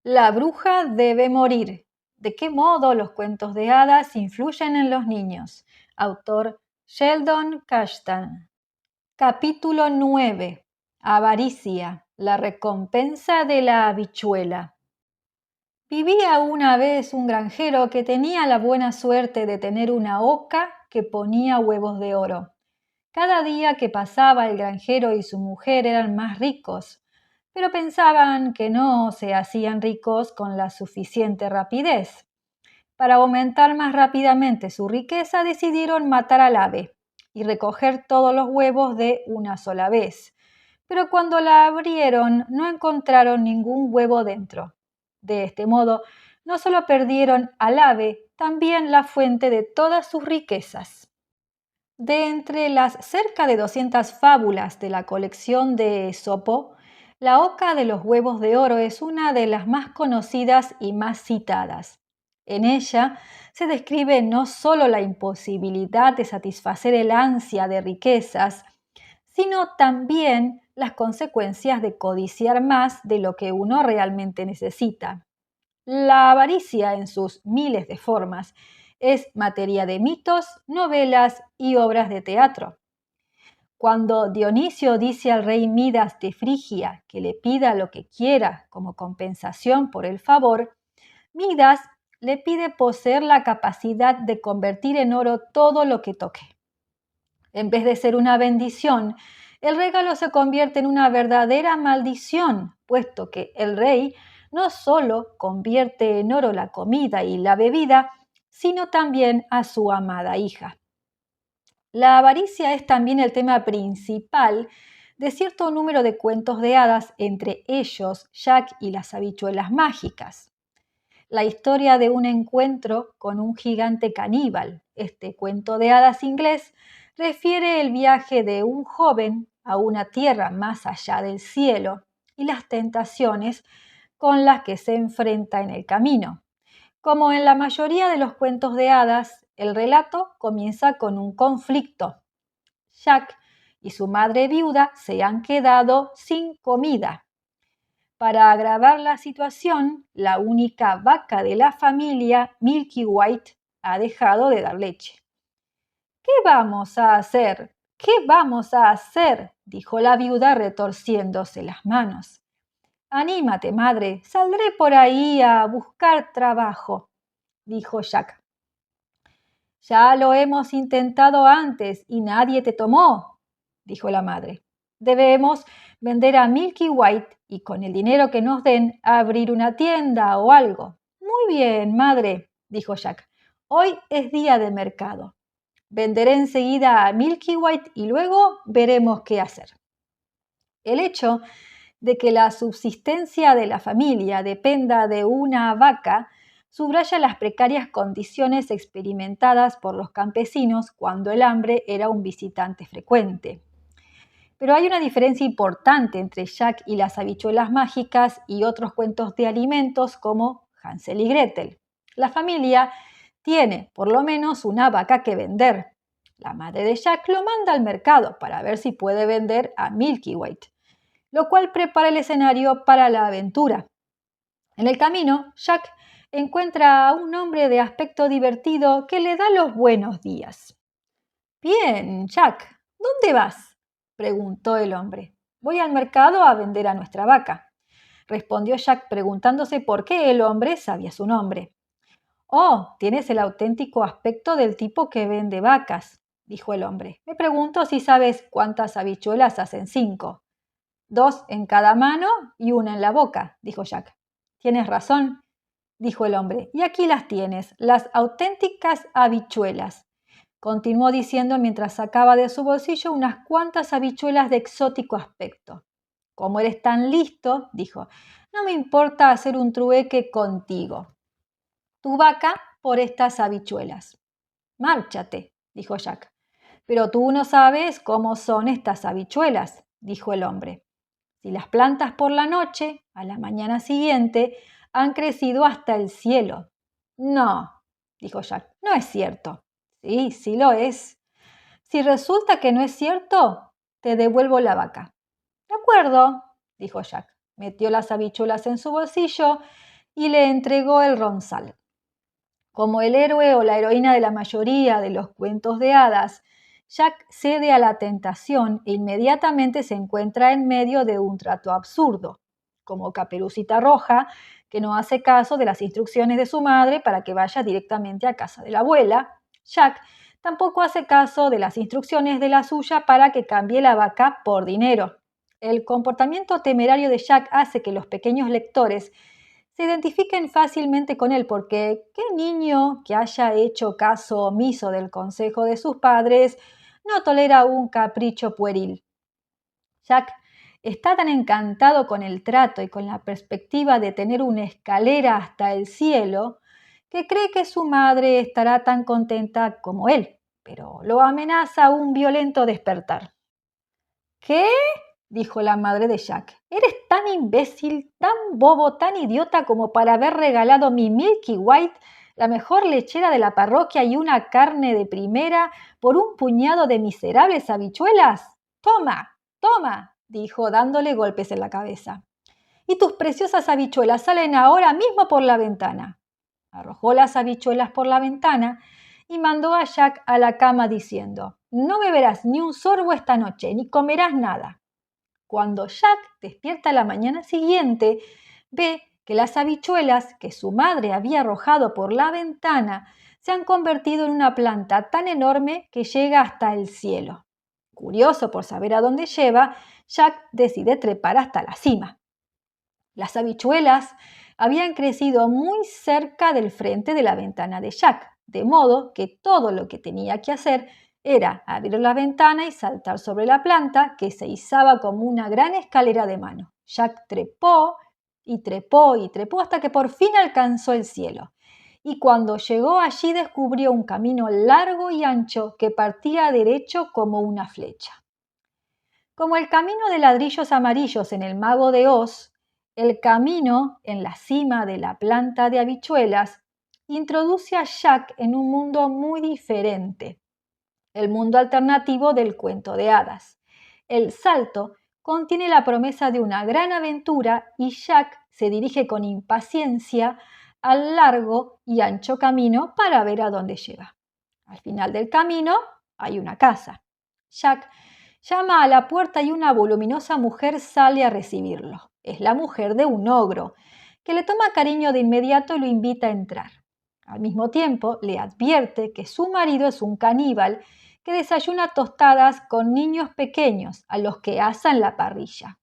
La bruja debe morir. ¿De qué modo los cuentos de hadas influyen en los niños? Autor Sheldon Cashtan. Capítulo 9. Avaricia, la recompensa de la habichuela. Vivía una vez un granjero que tenía la buena suerte de tener una oca que ponía huevos de oro. Cada día que pasaba el granjero y su mujer eran más ricos, pero pensaban que no se hacían ricos con la suficiente rapidez. Para aumentar más rápidamente su riqueza decidieron matar al ave y recoger todos los huevos de una sola vez. Pero cuando la abrieron no encontraron ningún huevo dentro. De este modo, no solo perdieron al ave, también la fuente de todas sus riquezas. De entre las cerca de 200 fábulas de la colección de Esopo, la oca de los huevos de oro es una de las más conocidas y más citadas. En ella se describe no solo la imposibilidad de satisfacer el ansia de riquezas, sino también las consecuencias de codiciar más de lo que uno realmente necesita. La avaricia en sus miles de formas es materia de mitos, novelas y obras de teatro. Cuando Dionisio dice al rey Midas de Frigia que le pida lo que quiera como compensación por el favor, Midas le pide poseer la capacidad de convertir en oro todo lo que toque. En vez de ser una bendición, el regalo se convierte en una verdadera maldición, puesto que el rey no solo convierte en oro la comida y la bebida, sino también a su amada hija. La avaricia es también el tema principal de cierto número de cuentos de hadas, entre ellos Jack y las habichuelas mágicas. La historia de un encuentro con un gigante caníbal. Este cuento de hadas inglés refiere el viaje de un joven a una tierra más allá del cielo y las tentaciones con las que se enfrenta en el camino. Como en la mayoría de los cuentos de hadas, el relato comienza con un conflicto. Jack y su madre viuda se han quedado sin comida. Para agravar la situación, la única vaca de la familia, Milky White, ha dejado de dar leche. ¿Qué vamos a hacer? ¿Qué vamos a hacer?, dijo la viuda retorciéndose las manos. Anímate, madre, saldré por ahí a buscar trabajo, dijo Jack. Ya lo hemos intentado antes y nadie te tomó, dijo la madre. Debemos vender a Milky White y con el dinero que nos den abrir una tienda o algo. Muy bien, madre, dijo Jack. Hoy es día de mercado. Venderé enseguida a Milky White y luego veremos qué hacer. El hecho de que la subsistencia de la familia dependa de una vaca subraya las precarias condiciones experimentadas por los campesinos cuando el hambre era un visitante frecuente. Pero hay una diferencia importante entre Jack y las habichuelas mágicas y otros cuentos de alimentos como Hansel y Gretel. La familia tiene por lo menos una vaca que vender. La madre de Jack lo manda al mercado para ver si puede vender a Milky White, lo cual prepara el escenario para la aventura. En el camino, Jack encuentra a un hombre de aspecto divertido que le da los buenos días. Bien, Jack, ¿dónde vas?, preguntó el hombre. Voy al mercado a vender a nuestra vaca, respondió Jack preguntándose por qué el hombre sabía su nombre. Oh, tienes el auténtico aspecto del tipo que vende vacas, dijo el hombre. Me pregunto si sabes cuántas habichuelas hacen 5. 2 en cada mano y una en la boca, dijo Jack. Tienes razón, dijo el hombre, y aquí las tienes, las auténticas habichuelas. Continuó diciendo mientras sacaba de su bolsillo unas cuantas habichuelas de exótico aspecto. Como eres tan listo, dijo, no me importa hacer un trueque contigo. Tu vaca por estas habichuelas. Márchate, dijo Jack. Pero tú no sabes cómo son estas habichuelas, dijo el hombre. Si las plantas por la noche, a la mañana siguiente, han crecido hasta el cielo. No, dijo Jack, no es cierto. Sí, sí lo es. Si resulta que no es cierto, te devuelvo la vaca. De acuerdo, dijo Jack. Metió las habichuelas en su bolsillo y le entregó el ronzal. Como el héroe o la heroína de la mayoría de los cuentos de hadas, Jack cede a la tentación e inmediatamente se encuentra en medio de un trato absurdo, como Caperucita Roja, que no hace caso de las instrucciones de su madre para que vaya directamente a casa de la abuela. Jack tampoco hace caso de las instrucciones de la suya para que cambie la vaca por dinero. El comportamiento temerario de Jack hace que los pequeños lectores se identifiquen fácilmente con él, porque ¿qué niño que haya hecho caso omiso del consejo de sus padres no tolera un capricho pueril? Jack está tan encantado con el trato y con la perspectiva de tener una escalera hasta el cielo que cree que su madre estará tan contenta como él, pero lo amenaza un violento despertar. ¿Qué? Dijo la madre de Jack. ¿Eres tan imbécil, tan bobo, tan idiota como para haber regalado mi Milky White, la mejor lechera de la parroquia y una carne de primera por un puñado de miserables habichuelas? Toma, toma, dijo dándole golpes en la cabeza. Y tus preciosas habichuelas salen ahora mismo por la ventana. Arrojó las habichuelas por la ventana y mandó a Jack a la cama diciendo: no beberás ni un sorbo esta noche, ni comerás nada. Cuando Jack despierta la mañana siguiente, ve que las habichuelas que su madre había arrojado por la ventana se han convertido en una planta tan enorme que llega hasta el cielo. Curioso por saber a dónde lleva, Jack decide trepar hasta la cima. Las habichuelas habían crecido muy cerca del frente de la ventana de Jack, de modo que todo lo que tenía que hacer era abrir la ventana y saltar sobre la planta, que se izaba como una gran escalera de mano. Jack trepó y trepó y trepó hasta que por fin alcanzó el cielo. Y cuando llegó allí descubrió un camino largo y ancho que partía derecho como una flecha. Como el camino de ladrillos amarillos en El Mago de Oz, el camino en la cima de la planta de habichuelas introduce a Jack en un mundo muy diferente, el mundo alternativo del cuento de hadas. El salto contiene la promesa de una gran aventura y Jack se dirige con impaciencia al largo y ancho camino para ver a dónde lleva. Al final del camino hay una casa. Jack llama a la puerta y una voluminosa mujer sale a recibirlo. Es la mujer de un ogro, que le toma cariño de inmediato y lo invita a entrar. Al mismo tiempo, le advierte que su marido es un caníbal que desayuna tostadas con niños pequeños a los que asa en la parrilla.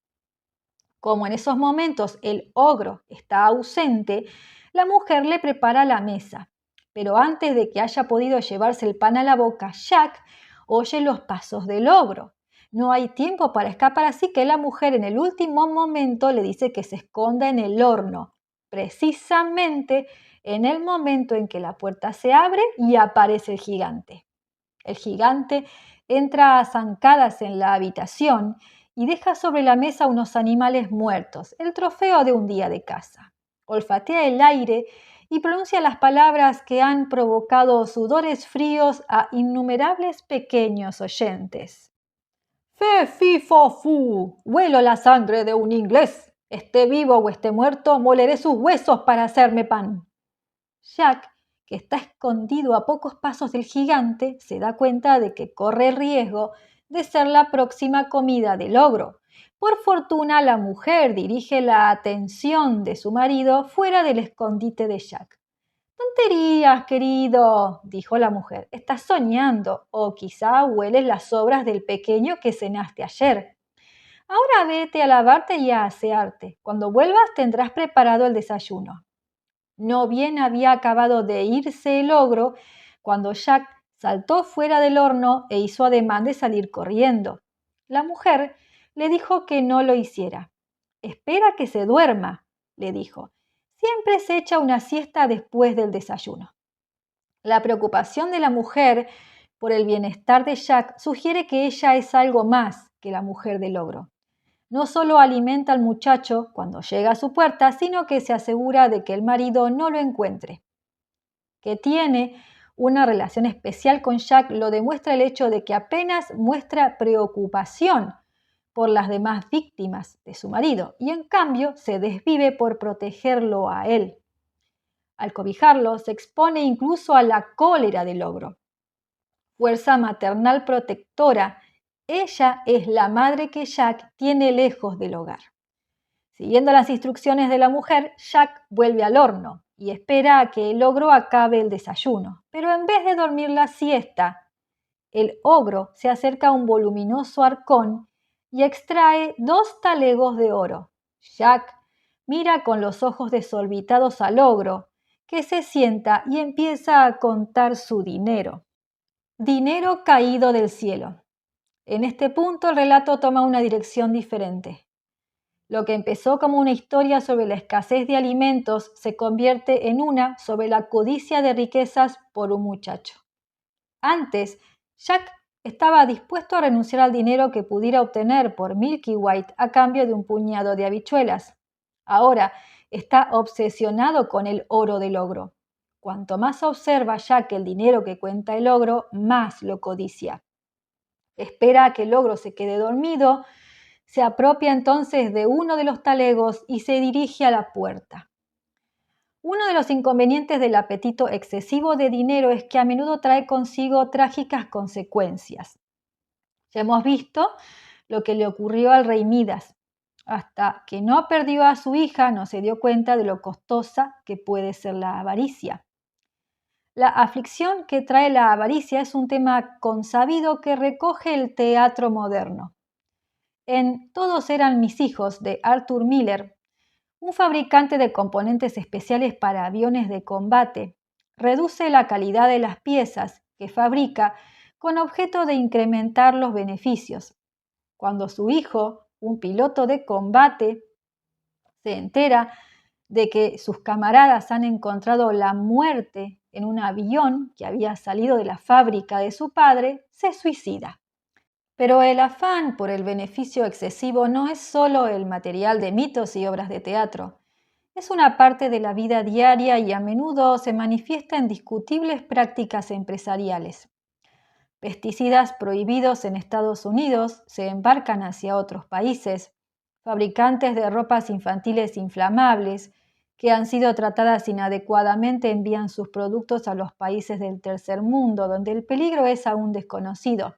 Como en esos momentos el ogro está ausente, la mujer le prepara la mesa. Pero antes de que haya podido llevarse el pan a la boca, Jack oye los pasos del ogro. No hay tiempo para escapar, así que la mujer en el último momento le dice que se esconda en el horno, precisamente en el momento en que la puerta se abre y aparece el gigante. El gigante entra a zancadas en la habitación y deja sobre la mesa unos animales muertos, el trofeo de un día de caza. Olfatea el aire y pronuncia las palabras que han provocado sudores fríos a innumerables pequeños oyentes. Fe, fi, fo, fu, huelo la sangre de un inglés. Esté vivo o esté muerto, moleré sus huesos para hacerme pan. Jack, que está escondido a pocos pasos del gigante, se da cuenta de que corre el riesgo de ser la próxima comida del ogro. Por fortuna, la mujer dirige la atención de su marido fuera del escondite de Jack. «Tonterías, querido», dijo la mujer. «Estás soñando, o quizá hueles las sobras del pequeño que cenaste ayer. Ahora vete a lavarte y a asearte. Cuando vuelvas tendrás preparado el desayuno». No bien había acabado de irse el ogro cuando Jack saltó fuera del horno e hizo ademán de salir corriendo. La mujer le dijo que no lo hiciera. «Espera que se duerma», le dijo. «Siempre se echa una siesta después del desayuno». La preocupación de la mujer por el bienestar de Jack sugiere que ella es algo más que la mujer del ogro. No solo alimenta al muchacho cuando llega a su puerta, sino que se asegura de que el marido no lo encuentre. Que tiene una relación especial con Jack lo demuestra el hecho de que apenas muestra preocupación por las demás víctimas de su marido y en cambio se desvive por protegerlo a él. Al cobijarlo, se expone incluso a la cólera del ogro. Fuerza maternal protectora. Ella es la madre que Jack tiene lejos del hogar. Siguiendo las instrucciones de la mujer, Jack vuelve al horno y espera a que el ogro acabe el desayuno. Pero en vez de dormir la siesta, el ogro se acerca a un voluminoso arcón y extrae 2 talegos de oro. Jack mira con los ojos desorbitados al ogro, que se sienta y empieza a contar su dinero. Dinero caído del cielo. En este punto el relato toma una dirección diferente. Lo que empezó como una historia sobre la escasez de alimentos se convierte en una sobre la codicia de riquezas por un muchacho. Antes, Jack estaba dispuesto a renunciar al dinero que pudiera obtener por Milky White a cambio de un puñado de habichuelas. Ahora está obsesionado con el oro del ogro. Cuanto más observa Jack el dinero que cuenta el ogro, más lo codicia. Espera a que el ogro se quede dormido, se apropia entonces de uno de los talegos y se dirige a la puerta. Uno de los inconvenientes del apetito excesivo de dinero es que a menudo trae consigo trágicas consecuencias. Ya hemos visto lo que le ocurrió al rey Midas. Hasta que no perdió a su hija, no se dio cuenta de lo costosa que puede ser la avaricia. La aflicción que trae la avaricia es un tema consabido que recoge el teatro moderno. En Todos eran mis hijos, de Arthur Miller, un fabricante de componentes especiales para aviones de combate, reduce la calidad de las piezas que fabrica con objeto de incrementar los beneficios. Cuando su hijo, un piloto de combate, se entera de que sus camaradas han encontrado la muerte en un avión que había salido de la fábrica de su padre, se suicida. Pero el afán por el beneficio excesivo no es solo el material de mitos y obras de teatro. Es una parte de la vida diaria y a menudo se manifiesta en discutibles prácticas empresariales. Pesticidas prohibidos en Estados Unidos se embarcan hacia otros países. Fabricantes de ropas infantiles inflamables que han sido tratadas inadecuadamente envían sus productos a los países del tercer mundo, donde el peligro es aún desconocido.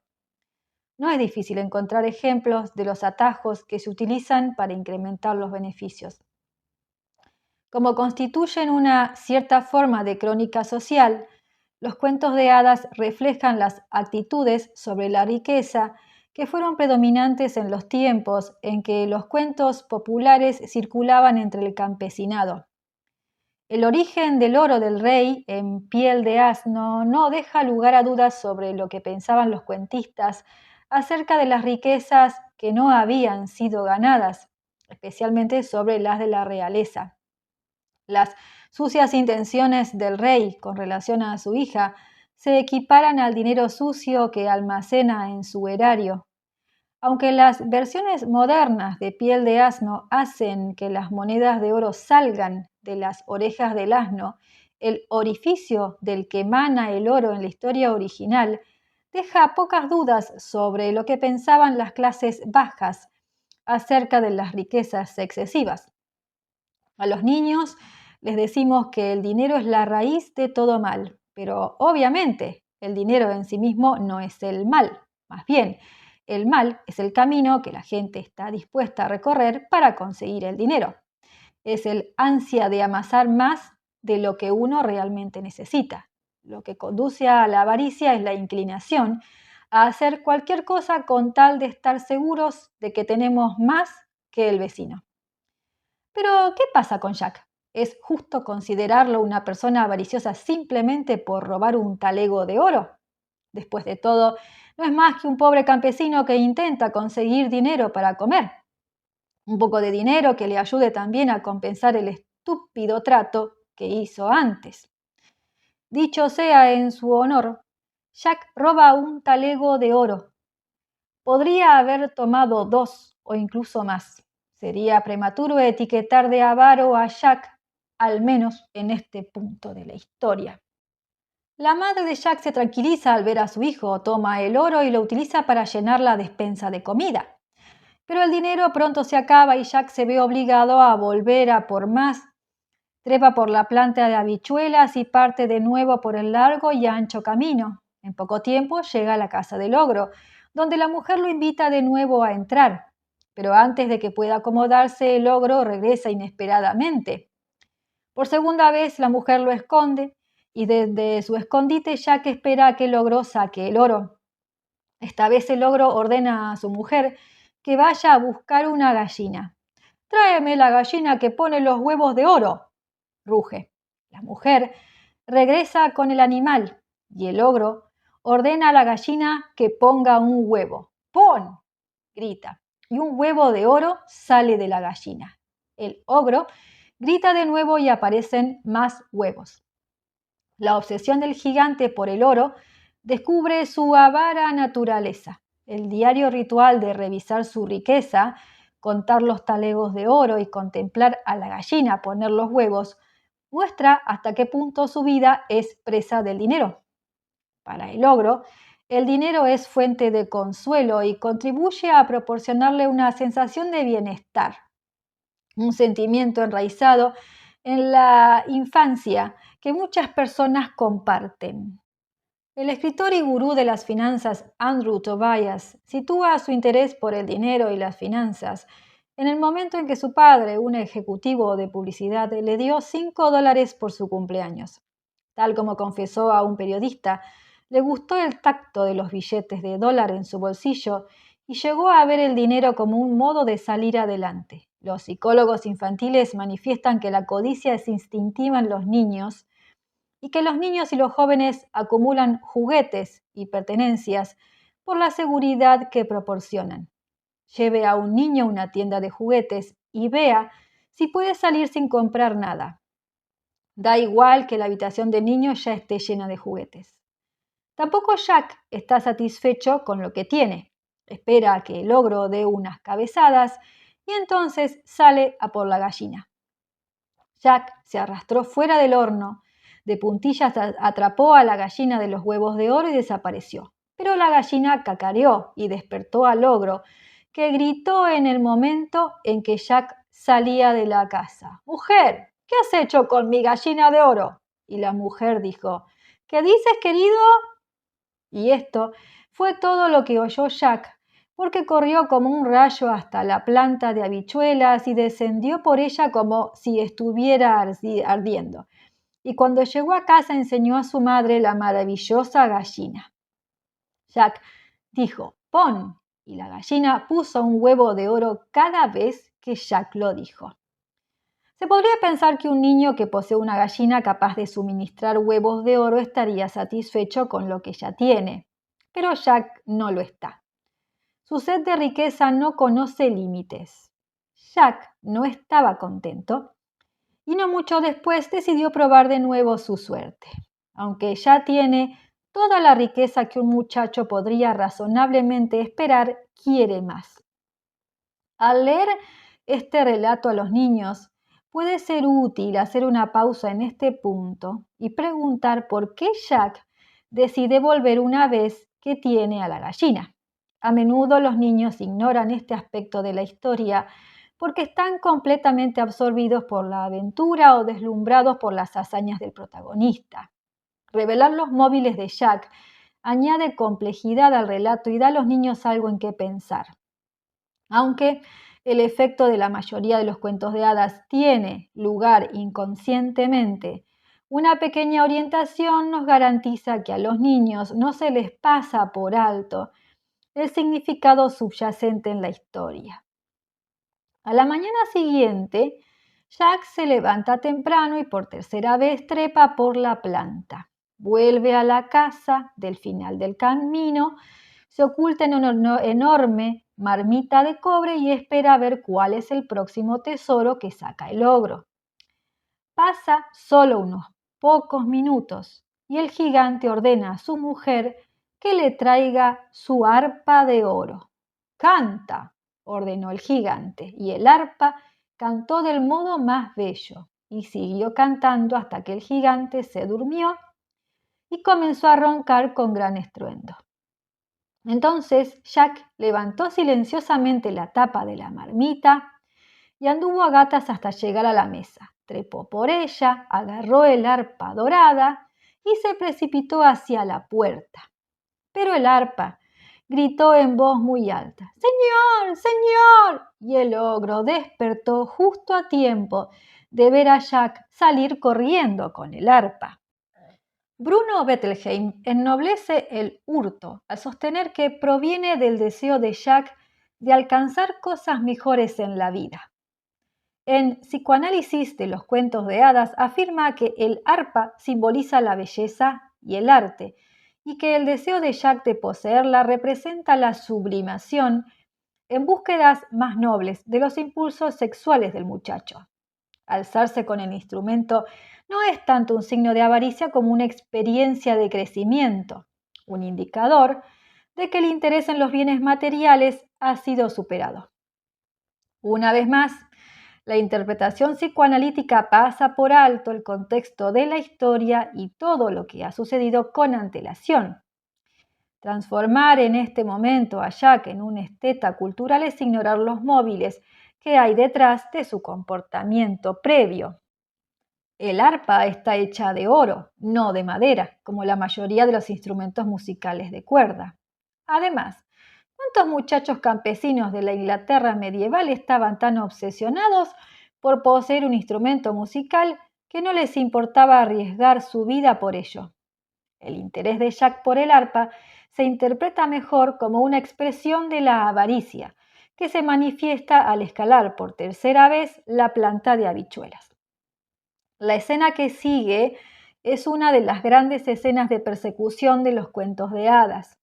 No es difícil encontrar ejemplos de los atajos que se utilizan para incrementar los beneficios. Como constituyen una cierta forma de crónica social, los cuentos de hadas reflejan las actitudes sobre la riqueza que fueron predominantes en los tiempos en que los cuentos populares circulaban entre el campesinado. El origen del oro del rey en piel de asno no deja lugar a dudas sobre lo que pensaban los cuentistas acerca de las riquezas que no habían sido ganadas, especialmente sobre las de la realeza. Las sucias intenciones del rey con relación a su hija se equiparan al dinero sucio que almacena en su erario. Aunque las versiones modernas de piel de asno hacen que las monedas de oro salgan de las orejas del asno, el orificio del que emana el oro en la historia original deja pocas dudas sobre lo que pensaban las clases bajas acerca de las riquezas excesivas. A los niños les decimos que el dinero es la raíz de todo mal, pero obviamente el dinero en sí mismo no es el mal. Más bien, el mal es el camino que la gente está dispuesta a recorrer para conseguir el dinero. Es el ansia de amasar más de lo que uno realmente necesita. Lo que conduce a la avaricia es la inclinación a hacer cualquier cosa con tal de estar seguros de que tenemos más que el vecino. Pero, ¿qué pasa con Jack? ¿Es justo considerarlo una persona avariciosa simplemente por robar un talego de oro? Después de todo, no es más que un pobre campesino que intenta conseguir dinero para comer. Un poco de dinero que le ayude también a compensar el estúpido trato que hizo antes. Dicho sea en su honor, Jack roba un talego de oro. Podría haber tomado 2 o incluso más. Sería prematuro etiquetar de avaro a Jack, al menos en este punto de la historia. La madre de Jack se tranquiliza al ver a su hijo, toma el oro y lo utiliza para llenar la despensa de comida. Pero el dinero pronto se acaba y Jack se ve obligado a volver a por más. Trepa por la planta de habichuelas y parte de nuevo por el largo y ancho camino. En poco tiempo llega a la casa del ogro, donde la mujer lo invita de nuevo a entrar. Pero antes de que pueda acomodarse, el ogro regresa inesperadamente. Por segunda vez, la mujer lo esconde y desde su escondite Jack espera a que el ogro saque el oro. Esta vez el ogro ordena a su mujer que vaya a buscar una gallina. «Tráeme la gallina que pone los huevos de oro», ruge. La mujer regresa con el animal y el ogro ordena a la gallina que ponga un huevo. «¡Pon!», grita, y un huevo de oro sale de la gallina. El ogro grita de nuevo y aparecen más huevos. La obsesión del gigante por el oro descubre su avara naturaleza. El diario ritual de revisar su riqueza, contar los talegos de oro y contemplar a la gallina poner los huevos, muestra hasta qué punto su vida es presa del dinero. Para el ogro, el dinero es fuente de consuelo y contribuye a proporcionarle una sensación de bienestar, un sentimiento enraizado en la infancia que muchas personas comparten. El escritor y gurú de las finanzas Andrew Tobias sitúa su interés por el dinero y las finanzas en el momento en que su padre, un ejecutivo de publicidad, le dio $5 por su cumpleaños. Tal como confesó a un periodista, le gustó el tacto de los billetes de dólar en su bolsillo y llegó a ver el dinero como un modo de salir adelante. Los psicólogos infantiles manifiestan que la codicia es instintiva en los niños y que los niños y los jóvenes acumulan juguetes y pertenencias por la seguridad que proporcionan. Lleve a un niño a una tienda de juguetes y vea si puede salir sin comprar nada. Da igual que la habitación del niño ya esté llena de juguetes. Tampoco Jack está satisfecho con lo que tiene. Espera a que el ogro dé unas cabezadas y entonces sale a por la gallina. Jack se arrastró fuera del horno, de puntillas atrapó a la gallina de los huevos de oro y desapareció. Pero la gallina cacareó y despertó al ogro, que gritó en el momento en que Jack salía de la casa. «¡Mujer! ¿Qué has hecho con mi gallina de oro?». Y la mujer dijo: «¿Qué dices, querido?». Y esto fue todo lo que oyó Jack, porque corrió como un rayo hasta la planta de habichuelas y descendió por ella como si estuviera ardiendo. Y cuando llegó a casa enseñó a su madre la maravillosa gallina. Jack dijo: «Pon», y la gallina puso un huevo de oro cada vez que Jack lo dijo. Se podría pensar que un niño que posee una gallina capaz de suministrar huevos de oro estaría satisfecho con lo que ya tiene, pero Jack no lo está. Su sed de riqueza no conoce límites. Jack no estaba contento y no mucho después decidió probar de nuevo su suerte. Aunque ya tiene toda la riqueza que un muchacho podría razonablemente esperar, quiere más. Al leer este relato a los niños, puede ser útil hacer una pausa en este punto y preguntar por qué Jack decide volver una vez que tiene a la gallina. A menudo los niños ignoran este aspecto de la historia porque están completamente absorbidos por la aventura o deslumbrados por las hazañas del protagonista. Revelar los móviles de Jack añade complejidad al relato y da a los niños algo en qué pensar. Aunque el efecto de la mayoría de los cuentos de hadas tiene lugar inconscientemente, una pequeña orientación nos garantiza que a los niños no se les pasa por alto el significado subyacente en la historia. A la mañana siguiente, Jack se levanta temprano y por tercera vez trepa por la planta. Vuelve a la casa del final del camino, se oculta en una enorme marmita de cobre y espera a ver cuál es el próximo tesoro que saca el ogro. Pasa solo unos pocos minutos y el gigante ordena a su mujer que le traiga su arpa de oro. «Canta», ordenó el gigante, y el arpa cantó del modo más bello y siguió cantando hasta que el gigante se durmió y comenzó a roncar con gran estruendo. Entonces Jack levantó silenciosamente la tapa de la marmita y anduvo a gatas hasta llegar a la mesa. Trepó por ella, agarró el arpa dorada y se precipitó hacia la puerta. Pero el arpa gritó en voz muy alta: ¡Señor, señor! Y el ogro despertó justo a tiempo de ver a Jack salir corriendo con el arpa. Bruno Bettelheim ennoblece el hurto al sostener que proviene del deseo de Jack de alcanzar cosas mejores en la vida. En Psicoanálisis de los cuentos de hadas afirma que el arpa simboliza la belleza y el arte, y que el deseo de Jack de poseerla representa la sublimación en búsquedas más nobles de los impulsos sexuales del muchacho. Alzarse con el instrumento no es tanto un signo de avaricia como una experiencia de crecimiento, un indicador de que el interés en los bienes materiales ha sido superado. Una vez más, la interpretación psicoanalítica pasa por alto el contexto de la historia y todo lo que ha sucedido con antelación. Transformar en este momento a Jack en un esteta cultural es ignorar los móviles que hay detrás de su comportamiento previo. El arpa está hecha de oro, no de madera, como la mayoría de los instrumentos musicales de cuerda. Además, ¿cuántos muchachos campesinos de la Inglaterra medieval estaban tan obsesionados por poseer un instrumento musical que no les importaba arriesgar su vida por ello? El interés de Jack por el arpa se interpreta mejor como una expresión de la avaricia, que se manifiesta al escalar por tercera vez la planta de habichuelas. La escena que sigue es una de las grandes escenas de persecución de los cuentos de hadas.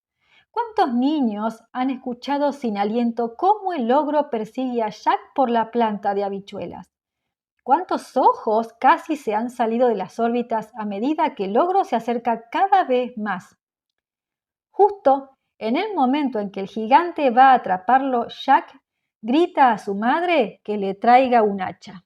¿Cuántos niños han escuchado sin aliento cómo el ogro persigue a Jack por la planta de habichuelas? ¿Cuántos ojos casi se han salido de las órbitas a medida que el ogro se acerca cada vez más? Justo en el momento en que el gigante va a atraparlo, Jack grita a su madre que le traiga un hacha.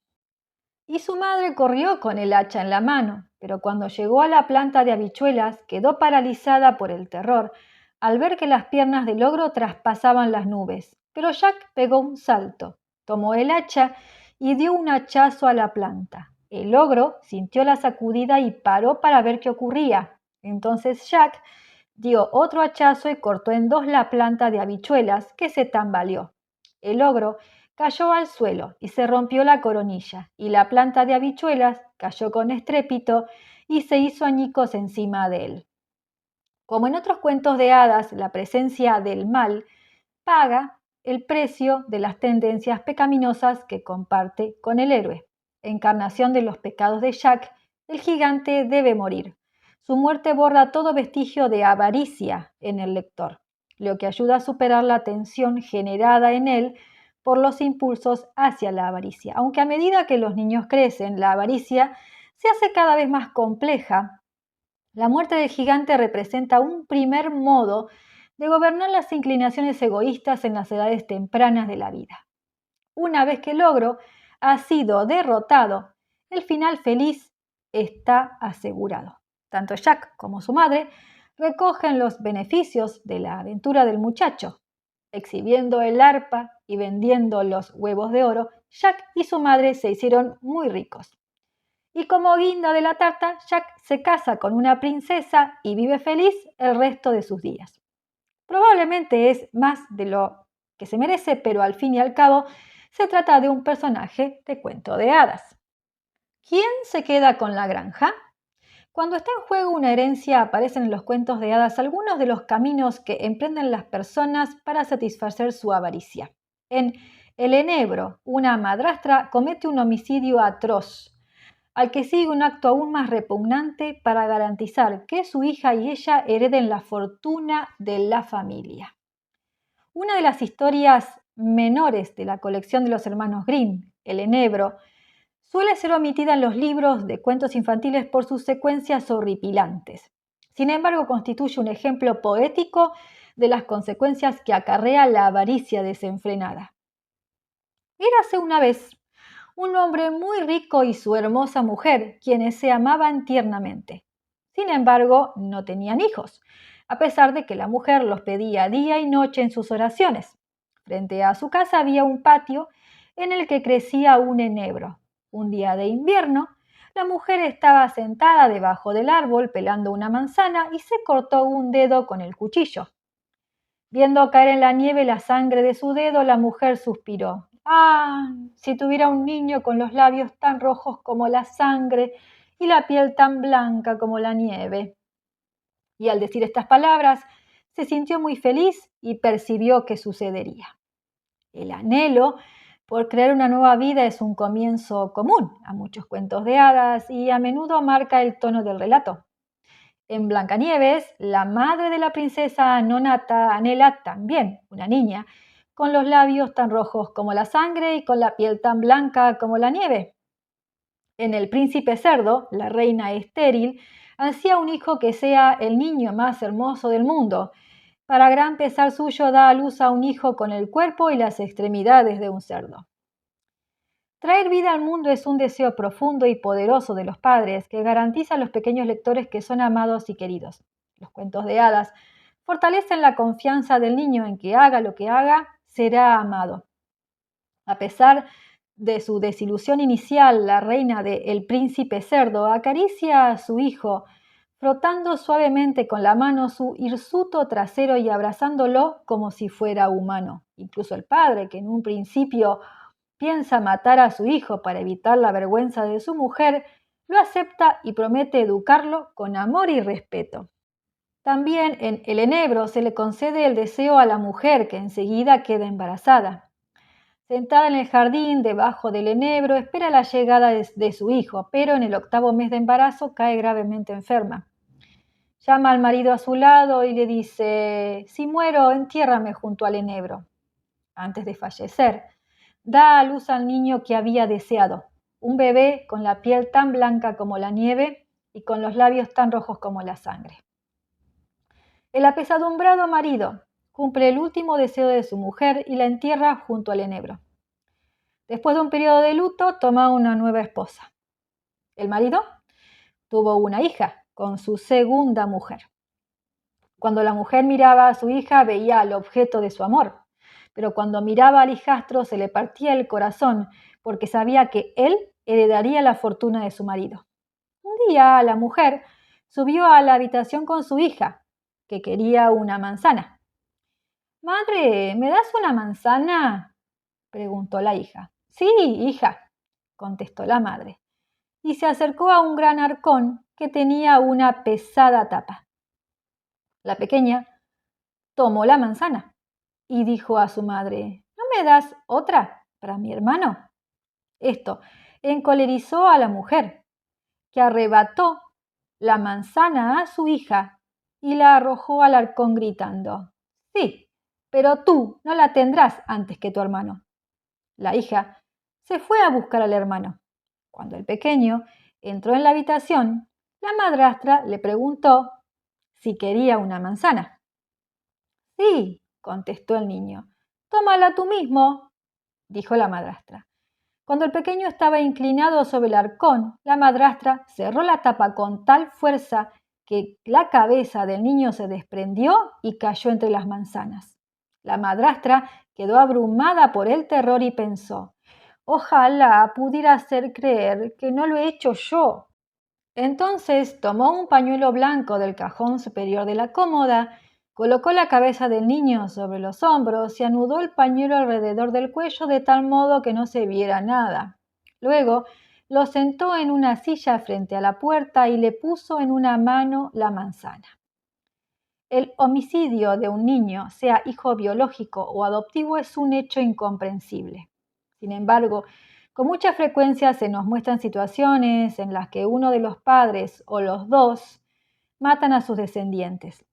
Y su madre corrió con el hacha en la mano, pero cuando llegó a la planta de habichuelas quedó paralizada por el terror al ver que las piernas del ogro traspasaban las nubes. Pero Jack pegó un salto, tomó el hacha y dio un hachazo a la planta. El ogro sintió la sacudida y paró para ver qué ocurría. Entonces Jack dio otro hachazo y cortó en dos la planta de habichuelas, que se tambaleó. El ogro cayó al suelo y se rompió la coronilla, y la planta de habichuelas cayó con estrépito y se hizo añicos encima de él. Como en otros cuentos de hadas, la presencia del mal paga el precio de las tendencias pecaminosas que comparte con el héroe. Encarnación de los pecados de Jack, el gigante debe morir. Su muerte borra todo vestigio de avaricia en el lector, lo que ayuda a superar la tensión generada en él por los impulsos hacia la avaricia. Aunque a medida que los niños crecen, la avaricia se hace cada vez más compleja. La muerte del gigante representa un primer modo de gobernar las inclinaciones egoístas en las edades tempranas de la vida. Una vez que el ogro ha sido derrotado, el final feliz está asegurado. Tanto Jack como su madre recogen los beneficios de la aventura del muchacho. Exhibiendo el arpa y vendiendo los huevos de oro, Jack y su madre se hicieron muy ricos. Y como guinda de la tarta, Jack se casa con una princesa y vive feliz el resto de sus días. Probablemente es más de lo que se merece, pero al fin y al cabo se trata de un personaje de cuento de hadas. ¿Quién se queda con la granja? Cuando está en juego una herencia, aparecen en los cuentos de hadas algunos de los caminos que emprenden las personas para satisfacer su avaricia. En El Enebro, una madrastra comete un homicidio atroz, al que sigue un acto aún más repugnante para garantizar que su hija y ella hereden la fortuna de la familia. Una de las historias menores de la colección de los hermanos Grimm, El Enebro, suele ser omitida en los libros de cuentos infantiles por sus secuencias horripilantes. Sin embargo, constituye un ejemplo poético de las consecuencias que acarrea la avaricia desenfrenada. Érase una vez un hombre muy rico y su hermosa mujer, quienes se amaban tiernamente. Sin embargo, no tenían hijos, a pesar de que la mujer los pedía día y noche en sus oraciones. Frente a su casa había un patio en el que crecía un enebro, Un día de invierno, la mujer estaba sentada debajo del árbol pelando una manzana y se cortó un dedo con el cuchillo. Viendo caer en la nieve la sangre de su dedo, la mujer suspiró. ¡Ah! Si tuviera un niño con los labios tan rojos como la sangre y la piel tan blanca como la nieve. Y al decir estas palabras, se sintió muy feliz y percibió que sucedería. El anhelo por crear una nueva vida es un comienzo común a muchos cuentos de hadas y a menudo marca el tono del relato. En Blancanieves, la madre de la princesa Nonata anhela también una niña, con los labios tan rojos como la sangre y con la piel tan blanca como la nieve. En El príncipe cerdo, la reina estéril ansía un hijo que sea el niño más hermoso del mundo. Para gran pesar suyo da a luz a un hijo con el cuerpo y las extremidades de un cerdo. Traer vida al mundo es un deseo profundo y poderoso de los padres que garantiza a los pequeños lectores que son amados y queridos. Los cuentos de hadas fortalecen la confianza del niño en que haga lo que haga, será amado. A pesar de su desilusión inicial, la reina de El príncipe cerdo acaricia a su hijo, frotando suavemente con la mano su hirsuto trasero y abrazándolo como si fuera humano. Incluso el padre, que en un principio piensa matar a su hijo para evitar la vergüenza de su mujer, lo acepta y promete educarlo con amor y respeto. También en El enebro se le concede el deseo a la mujer que enseguida queda embarazada. Sentada en el jardín debajo del enebro, espera la llegada de su hijo, pero en el 8º mes de embarazo cae gravemente enferma. Llama al marido a su lado y le dice: «Si muero, entiérrame junto al enebro». Antes de fallecer, da a luz al niño que había deseado, un bebé con la piel tan blanca como la nieve y con los labios tan rojos como la sangre. El apesadumbrado marido cumple el último deseo de su mujer y la entierra junto al enebro. Después de un periodo de luto, toma una nueva esposa. El marido tuvo una hija con su segunda mujer. Cuando la mujer miraba a su hija, veía al objeto de su amor, pero cuando miraba al hijastro se le partía el corazón porque sabía que él heredaría la fortuna de su marido. Un día la mujer subió a la habitación con su hija, que quería una manzana. «Madre, ¿me das una manzana?», preguntó la hija. «Sí, hija», contestó la madre, y se acercó a un gran arcón que tenía una pesada tapa. La pequeña tomó la manzana y dijo a su madre: «¿No me das otra para mi hermano?». Esto encolerizó a la mujer, que arrebató la manzana a su hija y la arrojó al arcón gritando: «Sí, pero tú no la tendrás antes que tu hermano». La hija se fue a buscar al hermano. Cuando el pequeño entró en la habitación, la madrastra le preguntó si quería una manzana. «Sí», contestó el niño. «Tómala tú mismo», dijo la madrastra. Cuando el pequeño estaba inclinado sobre el arcón, la madrastra cerró la tapa con tal fuerza que la cabeza del niño se desprendió y cayó entre las manzanas. La madrastra quedó abrumada por el terror y pensó: «Ojalá pudiera hacer creer que no lo he hecho yo». Entonces tomó un pañuelo blanco del cajón superior de la cómoda, colocó la cabeza del niño sobre los hombros y anudó el pañuelo alrededor del cuello de tal modo que no se viera nada. Luego lo sentó en una silla frente a la puerta y le puso en una mano la manzana. El homicidio de un niño, sea hijo biológico o adoptivo, es un hecho incomprensible. Sin embargo, con mucha frecuencia se nos muestran situaciones en las que uno de los padres o los dos matan a sus descendientes.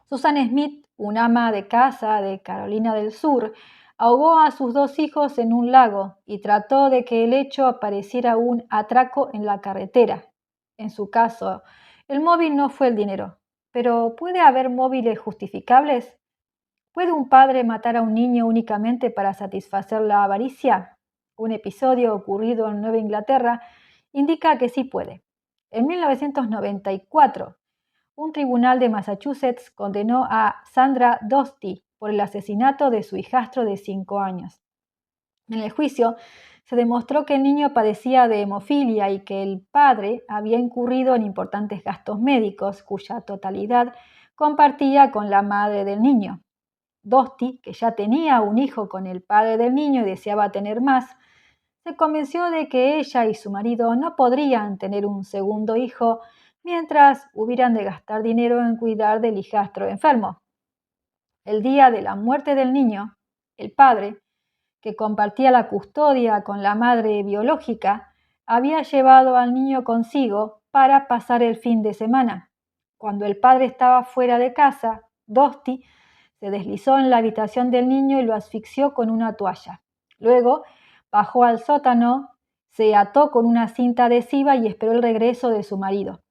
Susan Smith, una ama de casa de Carolina del Sur, ahogó a sus 2 hijos en un lago y trató de que el hecho pareciera un atraco en la carretera. En su caso, el móvil no fue el dinero. Pero ¿puede haber móviles justificables? ¿Puede un padre matar a un niño únicamente para satisfacer la avaricia? Un episodio ocurrido en Nueva Inglaterra indica que sí puede. En 1994, un tribunal de Massachusetts condenó a Sandra Dosti por el asesinato de su hijastro de 5 años. En el juicio, se demostró que el niño padecía de hemofilia y que el padre había incurrido en importantes gastos médicos cuya totalidad compartía con la madre del niño. Dosti, que ya tenía un hijo con el padre del niño y deseaba tener más, se convenció de que ella y su marido no podrían tener un segundo hijo mientras hubieran de gastar dinero en cuidar del hijastro enfermo. El día de la muerte del niño, el padre, que compartía la custodia con la madre biológica, había llevado al niño consigo para pasar el fin de semana. Cuando el padre estaba fuera de casa, Dosti se deslizó en la habitación del niño y lo asfixió con una toalla. Luego bajó al sótano, se ató con una cinta adhesiva y esperó el regreso de su marido.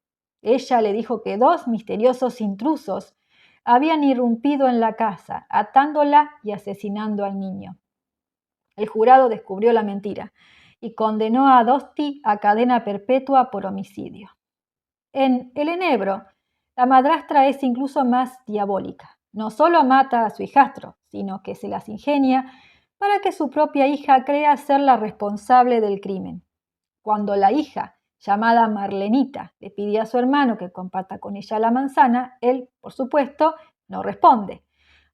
Ella le dijo que dos misteriosos intrusos habían irrumpido en la casa, atándola y asesinando al niño. El jurado descubrió la mentira y condenó a Dosti a cadena perpetua por homicidio. En El Enebro, la madrastra es incluso más diabólica. No solo mata a su hijastro, sino que se las ingenia para que su propia hija crea ser la responsable del crimen. Cuando la hija, llamada Marlenita, le pide a su hermano que comparta con ella la manzana, él, por supuesto, no responde.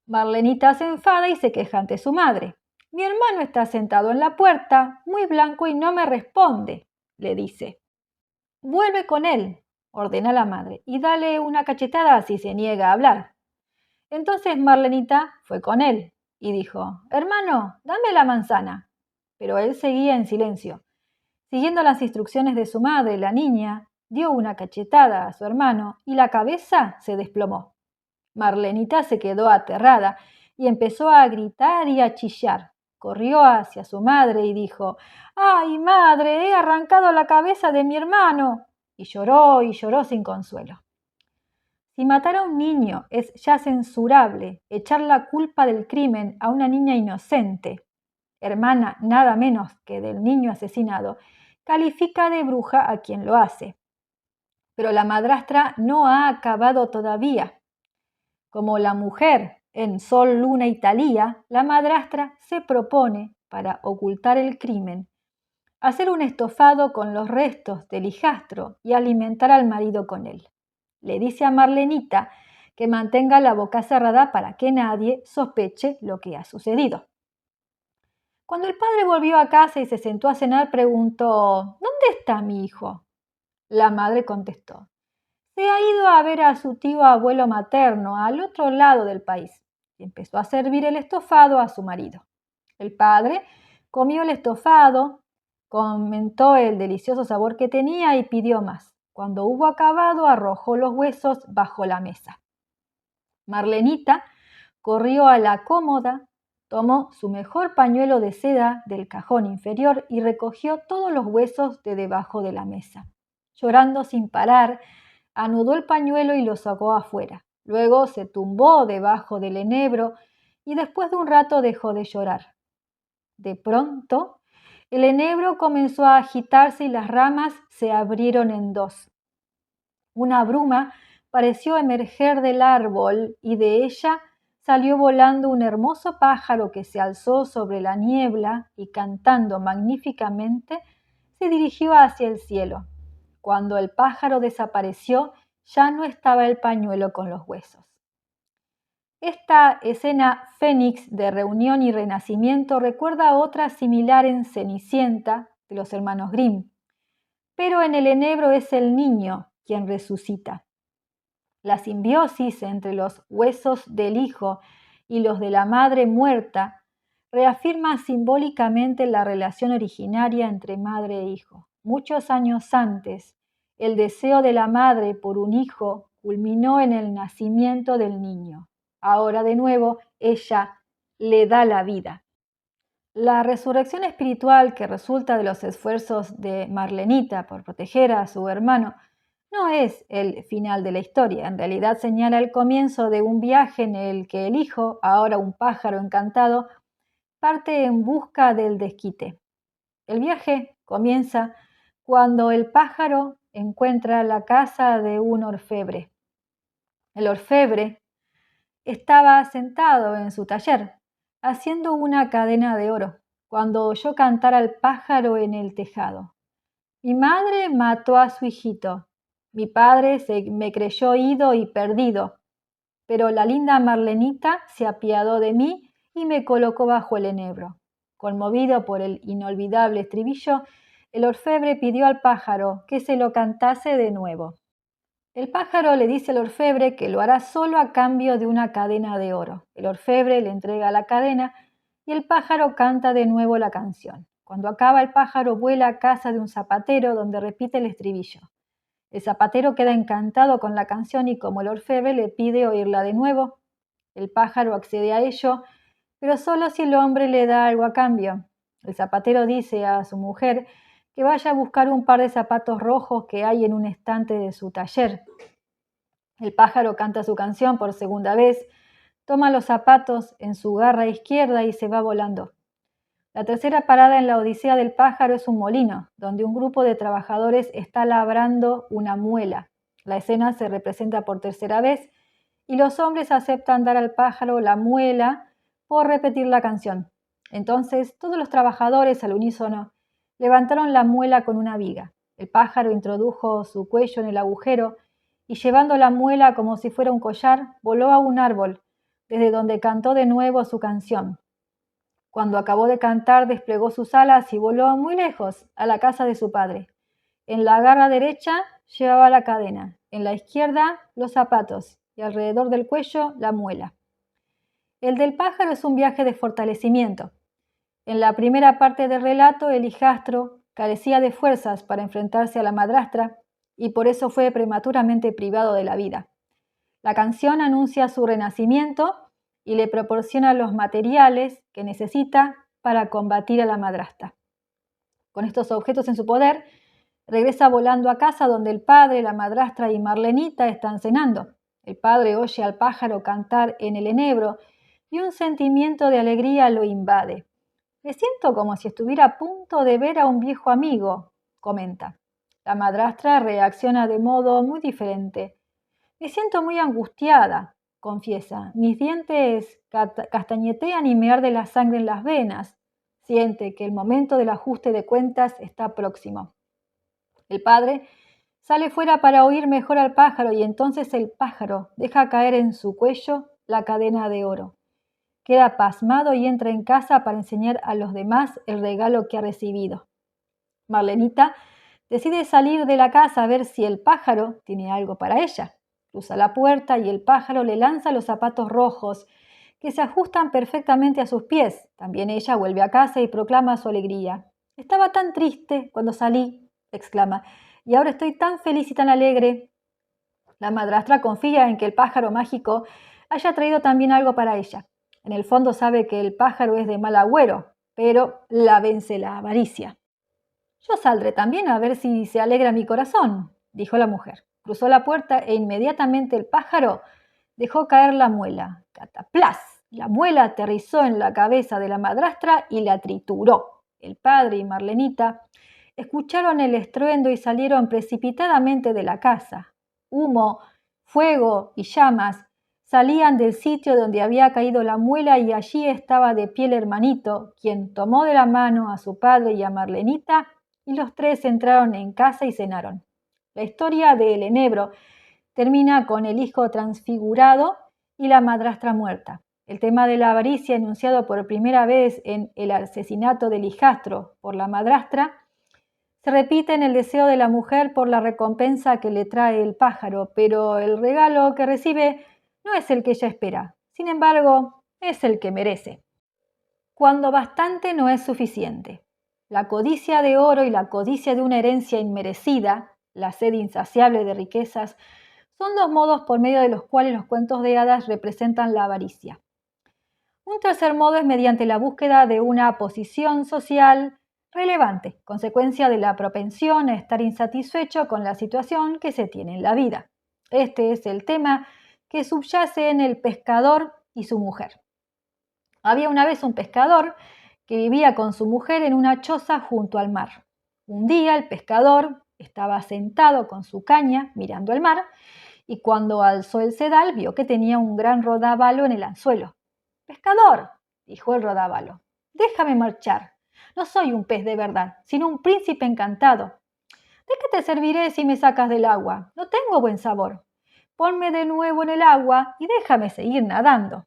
Marlenita se enfada y se queja ante su madre. Mi hermano está sentado en la puerta, muy blanco, y no me responde, le dice. Vuelve con él, ordena la madre, y dale una cachetada si se niega a hablar. Entonces Marlenita fue con él y dijo, hermano, dame la manzana. Pero él seguía en silencio. Siguiendo las instrucciones de su madre, la niña dio una cachetada a su hermano y la cabeza se desplomó. Marlenita se quedó aterrada y empezó a gritar y a chillar. Corrió hacia su madre y dijo, ¡ay, madre, he arrancado la cabeza de mi hermano! Y lloró sin consuelo. Si matar a un niño es ya censurable, echar la culpa del crimen a una niña inocente, hermana nada menos que del niño asesinado, califica de bruja a quien lo hace. Pero la madrastra no ha acabado todavía. Como la mujer en Sol, Luna y Talía, la madrastra se propone, para ocultar el crimen, hacer un estofado con los restos del hijastro y alimentar al marido con él. Le dice a Marlenita que mantenga la boca cerrada para que nadie sospeche lo que ha sucedido. Cuando el padre volvió a casa y se sentó a cenar, preguntó, ¿dónde está mi hijo? La madre contestó, se ha ido a ver a su tío abuelo materno al otro lado del país y empezó a servir el estofado a su marido. El padre comió el estofado, comentó el delicioso sabor que tenía y pidió más. Cuando hubo acabado, arrojó los huesos bajo la mesa. Marlenita corrió a la cómoda, tomó su mejor pañuelo de seda del cajón inferior y recogió todos los huesos de debajo de la mesa. Llorando sin parar, anudó el pañuelo y lo sacó afuera. Luego se tumbó debajo del enebro y después de un rato dejó de llorar. De pronto, el enebro comenzó a agitarse y las ramas se abrieron en dos. Una bruma pareció emerger del árbol y de ella salió volando un hermoso pájaro que se alzó sobre la niebla y cantando magníficamente se dirigió hacia el cielo. Cuando el pájaro desapareció, ya no estaba el pañuelo con los huesos. Esta escena fénix de reunión y renacimiento recuerda a otra similar en Cenicienta de los hermanos Grimm, pero en el enebro es el niño quien resucita. La simbiosis entre los huesos del hijo y los de la madre muerta reafirma simbólicamente la relación originaria entre madre e hijo. Muchos años antes, el deseo de la madre por un hijo culminó en el nacimiento del niño. Ahora de nuevo, ella le da la vida. La resurrección espiritual que resulta de los esfuerzos de Marlenita por proteger a su hermano no es el final de la historia, en realidad señala el comienzo de un viaje en el que el hijo, ahora un pájaro encantado, parte en busca del desquite. El viaje comienza cuando el pájaro encuentra la casa de un orfebre. El orfebre estaba sentado en su taller, haciendo una cadena de oro, cuando oyó cantar al pájaro en el tejado. Mi madre mató a su hijito. Mi padre me creyó ido y perdido. Pero la linda Marlenita se apiadó de mí y me colocó bajo el enebro. Conmovido por el inolvidable estribillo, el orfebre pidió al pájaro que se lo cantase de nuevo. El pájaro le dice al orfebre que lo hará solo a cambio de una cadena de oro. El orfebre le entrega la cadena y el pájaro canta de nuevo la canción. Cuando acaba, el pájaro vuela a casa de un zapatero donde repite el estribillo. El zapatero queda encantado con la canción y como el orfebre le pide oírla de nuevo, el pájaro accede a ello, pero solo si el hombre le da algo a cambio. El zapatero dice a su mujer que vaya a buscar un par de zapatos rojos que hay en un estante de su taller. El pájaro canta su canción por segunda vez, toma los zapatos en su garra izquierda y se va volando. La tercera parada en la odisea del pájaro es un molino, donde un grupo de trabajadores está labrando una muela. La escena se representa por tercera vez y los hombres aceptan dar al pájaro la muela por repetir la canción. Entonces todos los trabajadores al unísono levantaron la muela con una viga. El pájaro introdujo su cuello en el agujero y llevando la muela como si fuera un collar, voló a un árbol, desde donde cantó de nuevo su canción. Cuando acabó de cantar, desplegó sus alas y voló muy lejos, a la casa de su padre. En la garra derecha llevaba la cadena, en la izquierda los zapatos y alrededor del cuello la muela. El del pájaro es un viaje de fortalecimiento. En la primera parte del relato, el hijastro carecía de fuerzas para enfrentarse a la madrastra y por eso fue prematuramente privado de la vida. La canción anuncia su renacimiento y le proporciona los materiales que necesita para combatir a la madrastra. Con estos objetos en su poder, regresa volando a casa donde el padre, la madrastra y Marlenita están cenando. El padre oye al pájaro cantar en el enebro y un sentimiento de alegría lo invade. Me siento como si estuviera a punto de ver a un viejo amigo, comenta. La madrastra reacciona de modo muy diferente. Me siento muy angustiada, confiesa. Mis dientes castañetean y me arde la sangre en las venas. Siente que el momento del ajuste de cuentas está próximo. El padre sale fuera para oír mejor al pájaro y entonces el pájaro deja caer en su cuello la cadena de oro. Queda pasmado y entra en casa para enseñar a los demás el regalo que ha recibido. Marlenita decide salir de la casa a ver si el pájaro tiene algo para ella. Cruza la puerta y el pájaro le lanza los zapatos rojos que se ajustan perfectamente a sus pies. También ella vuelve a casa y proclama su alegría. Estaba tan triste cuando salí, exclama, y ahora estoy tan feliz y tan alegre. La madrastra confía en que el pájaro mágico haya traído también algo para ella. En el fondo sabe que el pájaro es de mal agüero, pero la vence la avaricia. Yo saldré también a ver si se alegra mi corazón, dijo la mujer. Cruzó la puerta e inmediatamente el pájaro dejó caer la muela. ¡Cataplás! La muela aterrizó en la cabeza de la madrastra y la trituró. El padre y Marlenita escucharon el estruendo y salieron precipitadamente de la casa. Humo, fuego y llamas salían del sitio donde había caído la muela y allí estaba de pie el hermanito, quien tomó de la mano a su padre y a Marlenita y los tres entraron en casa y cenaron. La historia de El Enebro termina con el hijo transfigurado y la madrastra muerta. El tema de la avaricia, enunciado por primera vez en el asesinato del hijastro por la madrastra, se repite en el deseo de la mujer por la recompensa que le trae el pájaro, pero el regalo que recibe no es el que ella espera. Sin embargo, es el que merece. Cuando bastante no es suficiente. La codicia de oro y la codicia de una herencia inmerecida, la sed insaciable de riquezas, son dos modos por medio de los cuales los cuentos de hadas representan la avaricia. Un tercer modo es mediante la búsqueda de una posición social relevante, consecuencia de la propensión a estar insatisfecho con la situación que se tiene en la vida. Este es el tema que subyace en El pescador y su mujer. Había una vez un pescador que vivía con su mujer en una choza junto al mar. Un día el pescador estaba sentado con su caña mirando el mar y cuando alzó el sedal vio que tenía un gran rodábalo en el anzuelo. «Pescador», dijo el rodábalo, «déjame marchar. No soy un pez de verdad, sino un príncipe encantado. ¿De qué te serviré si me sacas del agua? No tengo buen sabor. Ponme de nuevo en el agua y déjame seguir nadando.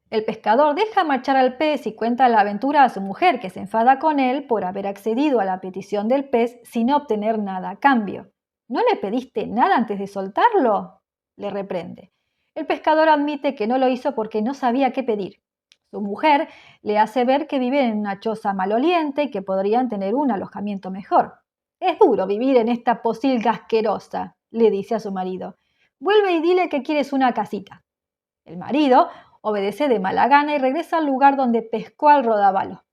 El pescador deja marchar al pez y cuenta la aventura a su mujer, que se enfada con él por haber accedido a la petición del pez sin obtener nada a cambio. ¿No le pediste nada antes de soltarlo?, le reprende. El pescador admite que no lo hizo porque no sabía qué pedir. Su mujer le hace ver que viven en una choza maloliente y que podrían tener un alojamiento mejor. Es duro vivir en esta posilga asquerosa, le dice a su marido. Vuelve y dile que quieres una casita. El marido obedece de mala gana y regresa al lugar donde pescó al rodábalo.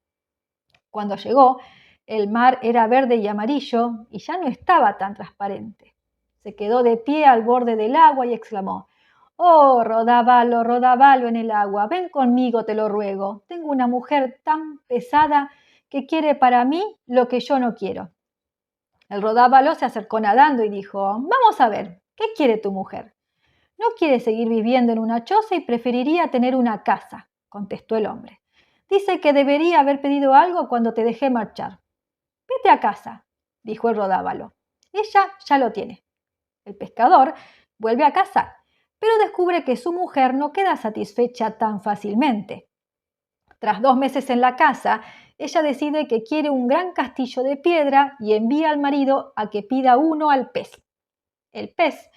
Cuando llegó, el mar era verde y amarillo y ya no estaba tan transparente. Se quedó de pie al borde del agua y exclamó: «Oh, rodábalo, rodábalo en el agua, ven conmigo, te lo ruego. Tengo una mujer tan pesada que quiere para mí lo que yo no quiero». El rodábalo se acercó nadando y dijo: «Vamos a ver, ¿qué quiere tu mujer?». «No quiere seguir viviendo en una choza y preferiría tener una casa», contestó el hombre. «Dice que debería haber pedido algo cuando te dejé marchar». «Vete a casa», dijo el rodábalo. «Ella ya lo tiene». El pescador vuelve a casa, pero descubre que su mujer no queda satisfecha tan fácilmente. Tras 2 meses en la casa, ella decide que quiere un gran castillo de piedra y envía al marido a que pida uno al pez. El pez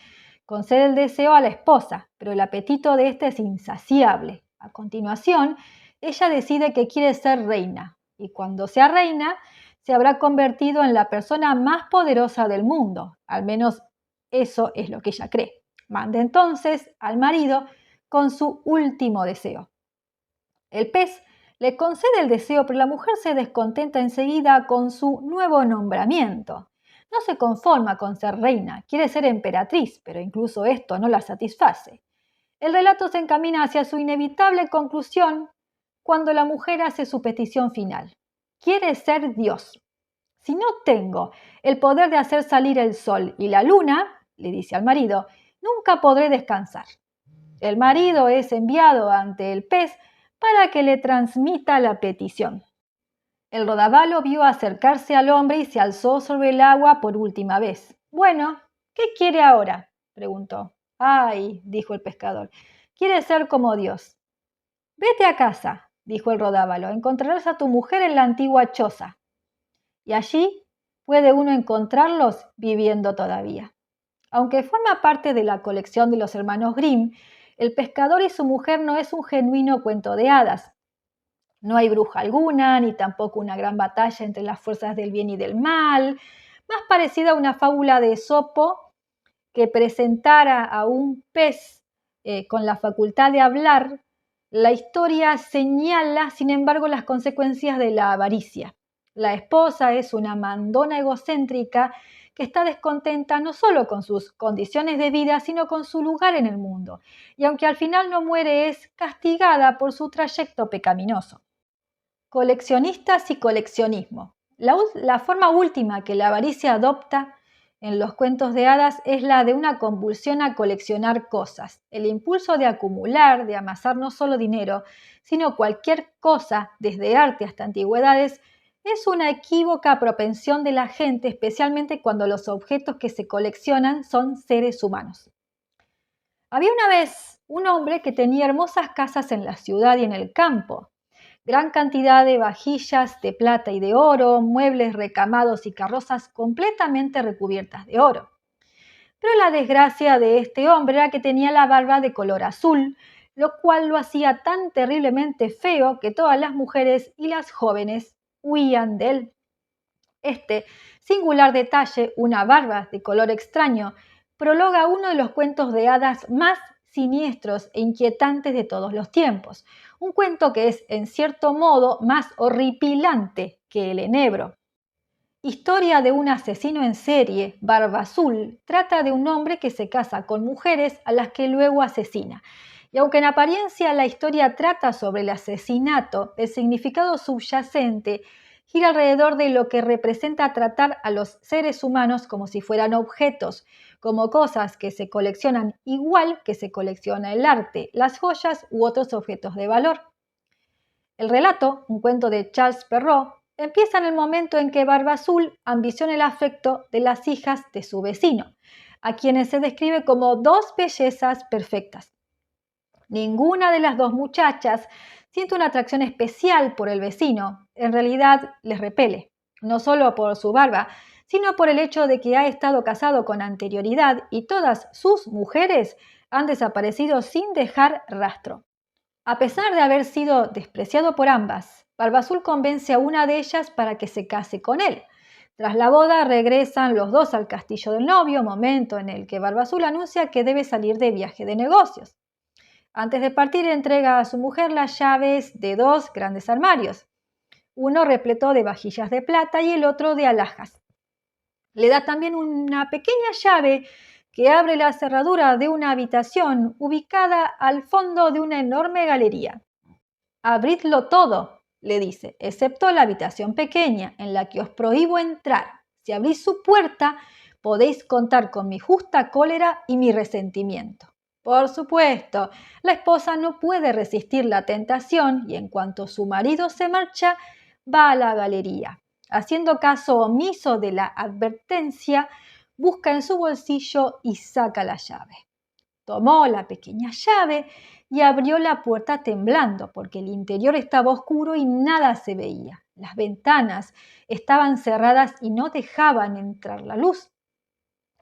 concede el deseo a la esposa, pero el apetito de éste es insaciable. A continuación, ella decide que quiere ser reina, y cuando sea reina, se habrá convertido en la persona más poderosa del mundo. Al menos eso es lo que ella cree. Manda entonces al marido con su último deseo. El pez le concede el deseo, pero la mujer se descontenta enseguida con su nuevo nombramiento. No se conforma con ser reina, quiere ser emperatriz, pero incluso esto no la satisface. El relato se encamina hacia su inevitable conclusión cuando la mujer hace su petición final. Quiere ser Dios. «Si no tengo el poder de hacer salir el sol y la luna», le dice al marido, «nunca podré descansar». El marido es enviado ante el pez para que le transmita la petición. El rodaballo vio acercarse al hombre y se alzó sobre el agua por última vez. «Bueno, ¿qué quiere ahora?», preguntó. «Ay», dijo el pescador, «quiere ser como Dios». «Vete a casa», dijo el rodábalo, «encontrarás a tu mujer en la antigua choza». Y allí puede uno encontrarlos viviendo todavía. Aunque forma parte de la colección de los hermanos Grimm, El pescador y su mujer no es un genuino cuento de hadas. No hay bruja alguna, ni tampoco una gran batalla entre las fuerzas del bien y del mal, más parecida a una fábula de Esopo que presentara a un pez con la facultad de hablar. La historia señala, sin embargo, las consecuencias de la avaricia. La esposa es una mandona egocéntrica que está descontenta no solo con sus condiciones de vida, sino con su lugar en el mundo. Y aunque al final no muere, es castigada por su trayecto pecaminoso. Coleccionistas y coleccionismo. La forma última que la avaricia adopta en los cuentos de hadas es la de una convulsión a coleccionar cosas. El impulso de acumular, de amasar no solo dinero, sino cualquier cosa, desde arte hasta antigüedades, es una equívoca propensión de la gente, especialmente cuando los objetos que se coleccionan son seres humanos. Había una vez un hombre que tenía hermosas casas en la ciudad y en el campo, gran cantidad de vajillas de plata y de oro, muebles recamados y carrozas completamente recubiertas de oro. Pero la desgracia de este hombre era que tenía la barba de color azul, lo cual lo hacía tan terriblemente feo que todas las mujeres y las jóvenes huían de él. Este singular detalle, una barba de color extraño, prologa uno de los cuentos de hadas más siniestros e inquietantes de todos los tiempos. Un cuento que es, en cierto modo, más horripilante que el enebro. Historia de un asesino en serie, Barba Azul, trata de un hombre que se casa con mujeres a las que luego asesina. Y aunque en apariencia la historia trata sobre el asesinato, el significado subyacente gira alrededor de lo que representa tratar a los seres humanos como si fueran objetos, como cosas que se coleccionan igual que se colecciona el arte, las joyas u otros objetos de valor. El relato, un cuento de Charles Perrault, Empieza en el momento en que Barba Azul ambiciona el afecto de las hijas de su vecino, a quienes se describe como dos bellezas perfectas. Ninguna de las dos muchachas siente una atracción especial por el vecino. En realidad les repele, no solo por su barba, sino por el hecho de que ha estado casado con anterioridad y todas sus mujeres han desaparecido sin dejar rastro. A pesar de haber sido despreciado por ambas, Barba Azul convence a una de ellas para que se case con él. Tras la boda regresan los dos al castillo del novio, momento en el que Barba Azul anuncia que debe salir de viaje de negocios. Antes de partir entrega a su mujer las llaves de dos grandes armarios, uno repleto de vajillas de plata y el otro de alhajas. Le da también una pequeña llave que abre la cerradura de una habitación ubicada al fondo de una enorme galería. Abridlo todo, le dice, excepto la habitación pequeña en la que os prohíbo entrar. Si abrís su puerta, podéis contar con mi justa cólera y mi resentimiento. Por supuesto, la esposa no puede resistir la tentación y en cuanto su marido se marcha, va a la galería. Haciendo caso omiso de la advertencia, busca en su bolsillo y saca la llave. Tomó la pequeña llave y abrió la puerta temblando, porque el interior estaba oscuro y nada se veía. Las ventanas estaban cerradas y no dejaban entrar la luz.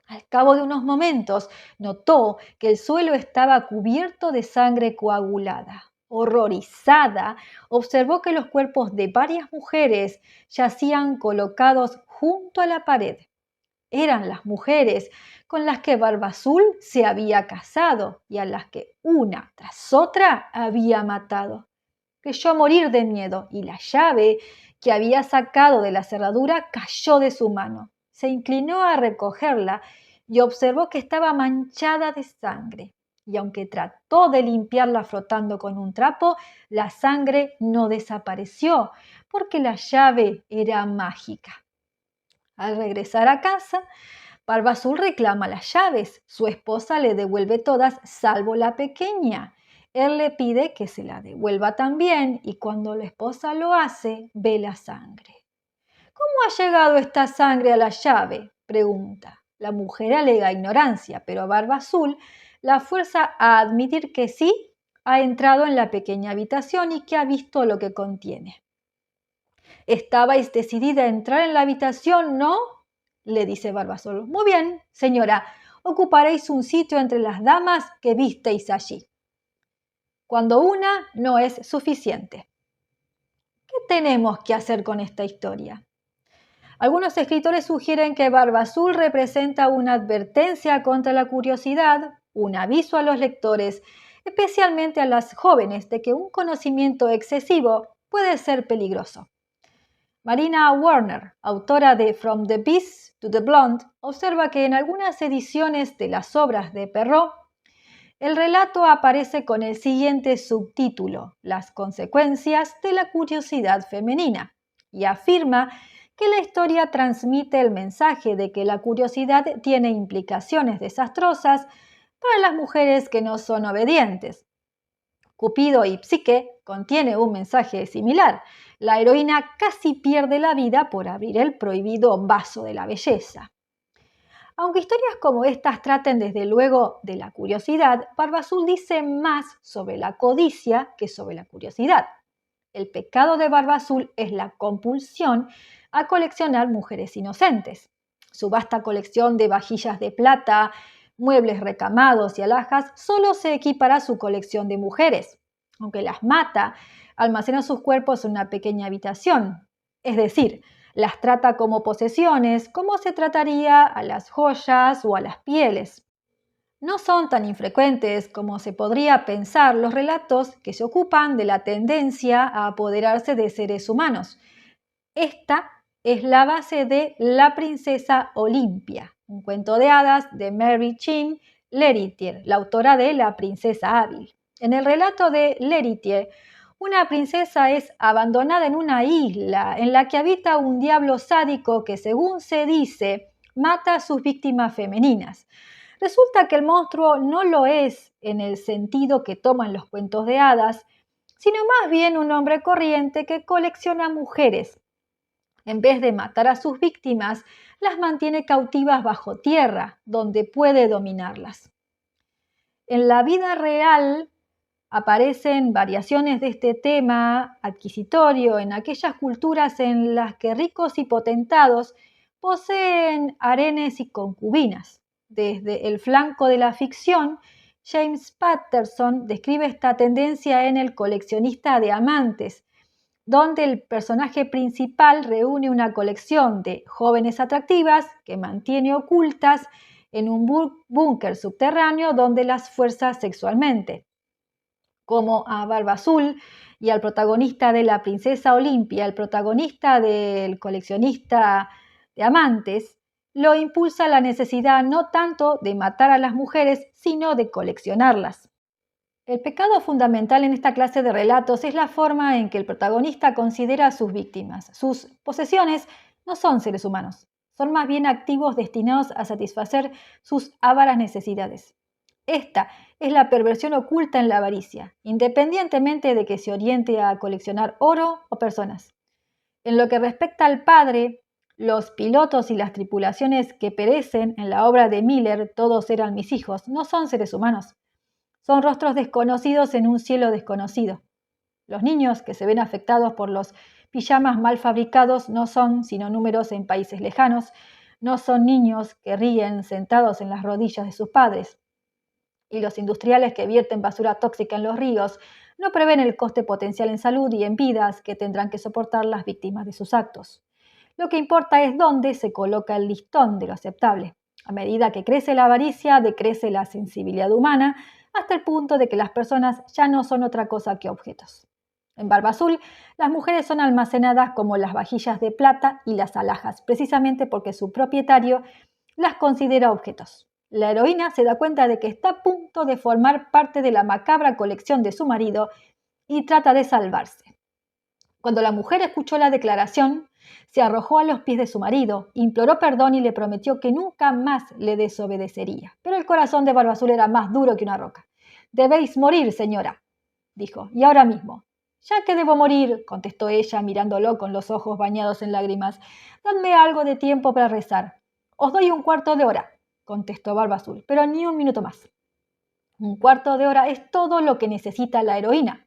Al cabo de unos momentos, notó que el suelo estaba cubierto de sangre coagulada. Horrorizada, observó que los cuerpos de varias mujeres yacían colocados junto a la pared. Eran las mujeres con las que Barba Azul se había casado y a las que una tras otra había matado. Creyó morir de miedo y la llave que había sacado de la cerradura cayó de su mano. Se inclinó a recogerla y observó que estaba manchada de sangre. Y aunque trató de limpiarla frotando con un trapo, la sangre no desapareció porque la llave era mágica. Al regresar a casa, Barba Azul reclama las llaves. Su esposa le devuelve todas, salvo la pequeña. Él le pide que se la devuelva también y cuando la esposa lo hace, ve la sangre. ¿Cómo ha llegado esta sangre a la llave?, pregunta. La mujer alega ignorancia, pero Barba Azul la fuerza a admitir que sí ha entrado en la pequeña habitación y que ha visto lo que contiene. ¿Estabais decidida a entrar en la habitación, no?, le dice Barba Azul. Muy bien, señora, ocuparéis un sitio entre las damas que visteis allí. Cuando una no es suficiente. ¿Qué tenemos que hacer con esta historia? Algunos escritores sugieren que Barba Azul representa una advertencia contra la curiosidad, un aviso a los lectores, especialmente a las jóvenes, de que un conocimiento excesivo puede ser peligroso. Marina Warner, autora de From the Beast to the Blonde, observa que en algunas ediciones de las obras de Perrault, el relato aparece con el siguiente subtítulo: Las consecuencias de la curiosidad femenina, y afirma que la historia transmite el mensaje de que la curiosidad tiene implicaciones desastrosas para las mujeres que no son obedientes. Cupido y Psique contiene un mensaje similar. La heroína casi pierde la vida por abrir el prohibido vaso de la belleza. Aunque historias como estas traten desde luego de la curiosidad, Barba Azul dice más sobre la codicia que sobre la curiosidad. El pecado de Barba Azul es la compulsión a coleccionar mujeres inocentes. Su vasta colección de vajillas de plata, muebles recamados y alhajas solo se equipara a su colección de mujeres. Aunque las mata, almacena sus cuerpos en una pequeña habitación. Es decir, las trata como posesiones, como se trataría a las joyas o a las pieles. No son tan infrecuentes como se podría pensar los relatos que se ocupan de la tendencia a apoderarse de seres humanos. Esta es la base de La princesa Olimpia, un cuento de hadas de Mary Chin Leritier, la autora de La princesa hábil. En el relato de Leritier, una princesa es abandonada en una isla en la que habita un diablo sádico que, según se dice, mata a sus víctimas femeninas. Resulta que el monstruo no lo es en el sentido que toman los cuentos de hadas, sino más bien un hombre corriente que colecciona mujeres. En vez de matar a sus víctimas, las mantiene cautivas bajo tierra, donde puede dominarlas. En la vida real aparecen variaciones de este tema adquisitorio en aquellas culturas en las que ricos y potentados poseen harenes y concubinas. Desde el flanco de la ficción, James Patterson describe esta tendencia en El coleccionista de amantes, donde el personaje principal reúne una colección de jóvenes atractivas que mantiene ocultas en un búnker subterráneo donde las fuerza sexualmente. Como a Barba Azul y al protagonista de La Princesa Olimpia, el protagonista del coleccionista de amantes, lo impulsa la necesidad no tanto de matar a las mujeres, sino de coleccionarlas. El pecado fundamental en esta clase de relatos es la forma en que el protagonista considera a sus víctimas. Sus posesiones no son seres humanos, son más bien activos destinados a satisfacer sus ávaras necesidades. Esta es la perversión oculta en la avaricia, independientemente de que se oriente a coleccionar oro o personas. En lo que respecta al padre, los pilotos y las tripulaciones que perecen en la obra de Miller, Todos eran mis hijos, no son seres humanos. Son rostros desconocidos en un cielo desconocido. Los niños que se ven afectados por los pijamas mal fabricados no son sino números en países lejanos, no son niños que ríen sentados en las rodillas de sus padres. Y los industriales que vierten basura tóxica en los ríos no prevén el coste potencial en salud y en vidas que tendrán que soportar las víctimas de sus actos. Lo que importa es dónde se coloca el listón de lo aceptable. A medida que crece la avaricia, decrece la sensibilidad humana, hasta el punto de que las personas ya no son otra cosa que objetos. En Barba Azul, las mujeres son almacenadas como las vajillas de plata y las alhajas, precisamente porque su propietario las considera objetos. La heroína se da cuenta de que está a punto de formar parte de la macabra colección de su marido y trata de salvarse. Cuando la mujer escuchó la declaración, se arrojó a los pies de su marido, imploró perdón y le prometió que nunca más le desobedecería. Pero el corazón de Barba Azul era más duro que una roca. «Debéis morir, señora», dijo, «y ahora mismo». «Ya que debo morir», contestó ella, mirándolo con los ojos bañados en lágrimas, «dadme algo de tiempo para rezar». «Os doy un cuarto de hora», contestó Barba Azul, «pero ni un minuto más». Un cuarto de hora es todo lo que necesita la heroína.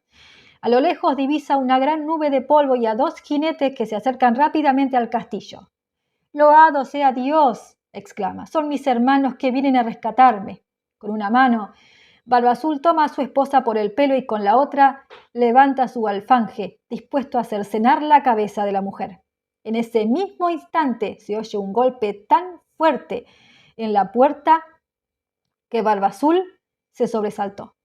A lo lejos divisa una gran nube de polvo y a dos jinetes que se acercan rápidamente al castillo. «Loado sea Dios», exclama, «son mis hermanos que vienen a rescatarme». Con una mano, Barba Azul toma a su esposa por el pelo y con la otra levanta su alfanje, dispuesto a cercenar la cabeza de la mujer. En ese mismo instante se oye un golpe tan fuerte en la puerta que Barba Azul se sobresaltó.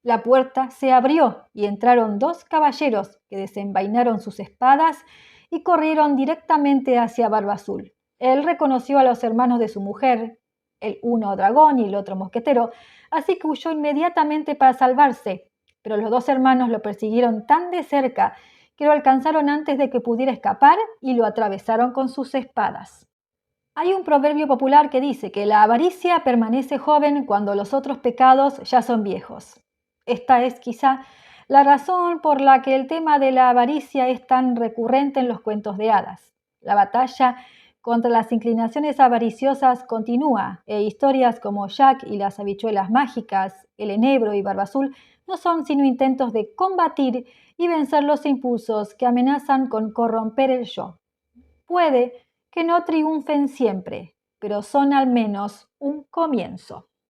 La puerta se abrió y entraron dos caballeros que desenvainaron sus espadas y corrieron directamente hacia Barba Azul. Él reconoció a los hermanos de su mujer, el uno dragón y el otro mosquetero, así que huyó inmediatamente para salvarse, pero los dos hermanos lo persiguieron tan de cerca que lo alcanzaron antes de que pudiera escapar y lo atravesaron con sus espadas. Hay un proverbio popular que dice que la avaricia permanece joven cuando los otros pecados ya son viejos. Esta es quizá la razón por la que el tema de la avaricia es tan recurrente en los cuentos de hadas. La batalla contra las inclinaciones avariciosas continúa e historias como Jack y las habichuelas mágicas, El enebro y Barba Azul no son sino intentos de combatir y vencer los impulsos que amenazan con corromper el yo. Puede que no triunfen siempre, pero son al menos un comienzo.